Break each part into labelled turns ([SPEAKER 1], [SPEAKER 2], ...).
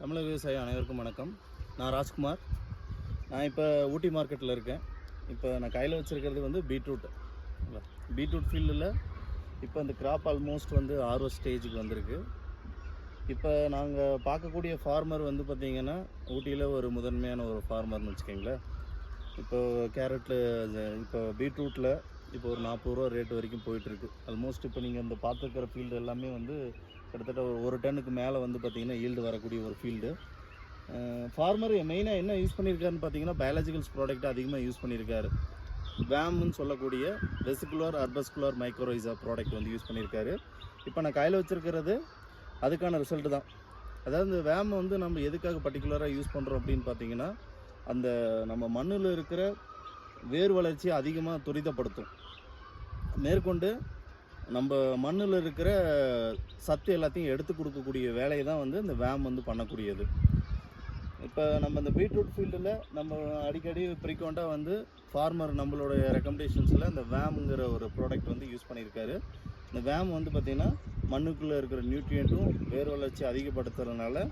[SPEAKER 1] தமிழக விவசாயி அனைவருக்கும் வணக்கம். நான் ராஜ்குமார். நான் இப்போ ஊட்டி மார்க்கெட்டில் இருக்கேன். இப்போ நான் கையில் வச்சுருக்கிறது வந்து பீட்ரூட் ஃபீல்டில் இப்போ அந்த கிராப் ஆல்மோஸ்ட் வந்து ஹார்வெஸ்ட் ஸ்டேஜுக்கு வந்திருக்கு. இப்போ நாங்கள் பார்க்கக்கூடிய ஃபார்மர் வந்து பார்த்திங்கன்னா ஊட்டியில் ஒரு முதன்மையான ஒரு ஃபார்மர்னு வச்சுக்கோங்களேன். இப்போ கேரட்டில் இப்போ பீட்ரூட்டில் இப்போ ஒரு 40 ரூபா ரேட் வரைக்கும் போயிட்டுருக்கு. ஆல்மோஸ்ட் இப்போ நீங்கள் இந்த பார்த்துருக்கிற ஃபீல்டு எல்லாமே வந்து கிட்டத்தட்ட ஒரு டன்னுக்கு மேலே வந்து பார்த்திங்கன்னா ஈல்டு வரக்கூடிய ஒரு ஃபீல்டு. ஃபார்மர் மெயினாக என்ன யூஸ் பண்ணியிருக்காருன்னு பார்த்தீங்கன்னா பயாலஜிக்கல்ஸ் ப்ராடக்ட் அதிகமாக யூஸ் பண்ணியிருக்காரு. வேம்னு சொல்லக்கூடிய வெசிகுலர் அர்பஸ்குலர் மைக்ரோரைசா ப்ராடக்ட் வந்து யூஸ் பண்ணியிருக்காரு. இப்போ நான் கையில் வச்சுருக்கிறது அதுக்கான ரிசல்ட்டு தான். அதாவது இந்த வேம் வந்து நம்ம எதுக்காக பர்டிகுலராக யூஸ் பண்ணுறோம் அப்படின்னு பார்த்தீங்கன்னா, அந்த நம்ம மண்ணில் இருக்கிற வேர் வளர்ச்சியை அதிகமாக துரிதப்படுத்தும். மேற்கொண்டு நம்ம மண்ணில் இருக்கிற சத்து எல்லாத்தையும் எடுத்து கொடுக்கக்கூடிய வேலையை தான் வந்து இந்த வேம் வந்து பண்ணக்கூடியது. இப்போ நம்ம இந்த பீட்ரூட் ஃபீல்டில் நம்ம அடிக்கடி ஃப்ரீக்வெண்ட்டாக வந்து ஃபார்மர் நம்மளுடைய ரெக்கமெண்டேஷன்ஸில் இந்த வேம்ங்கிற ஒரு ப்ராடக்ட் வந்து யூஸ் பண்ணியிருக்காரு. இந்த வேம் வந்து பார்த்திங்கன்னா மண்ணுக்குள்ளே இருக்கிற நியூட்ரியண்ட்டும் வேர் வளர்ச்சி அதிகப்படுத்துறதுனால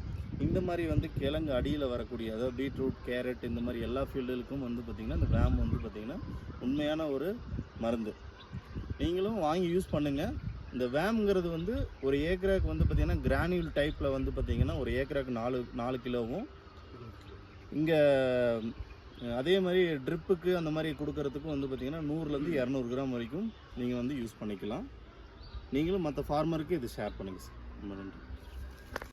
[SPEAKER 1] இந்த மாதிரி வந்து கிழங்கு அடியில் வரக்கூடிய, அதாவது பீட்ரூட், கேரட் இந்த மாதிரி எல்லா ஃபீல்டுகளுக்கும் வந்து பார்த்திங்கன்னா இந்த வேம் வந்து பார்த்திங்கன்னா உண்மையான ஒரு மருந்து. நீங்களும் வாங்கி யூஸ் பண்ணுங்கள். இந்த வேம்ங்கிறது வந்து ஒரு ஏக்கராக்கு வந்து பார்த்திங்கன்னா கிரானியூல் டைப்பில் வந்து பார்த்திங்கன்னா ஒரு ஏக்கராக்கு 4 கிலோவும், இங்கே அதே மாதிரி ட்ரிப்புக்கு அந்த மாதிரி கொடுக்கறதுக்கும் வந்து பார்த்திங்கன்னா 100லேருந்து 200 கிராம் வரைக்கும் நீங்கள் வந்து யூஸ் பண்ணிக்கலாம். நீங்களும் மற்ற ஃபார்மருக்கு இது ஷேர் பண்ணுங்கள் சார். ரொம்ப நன்றி.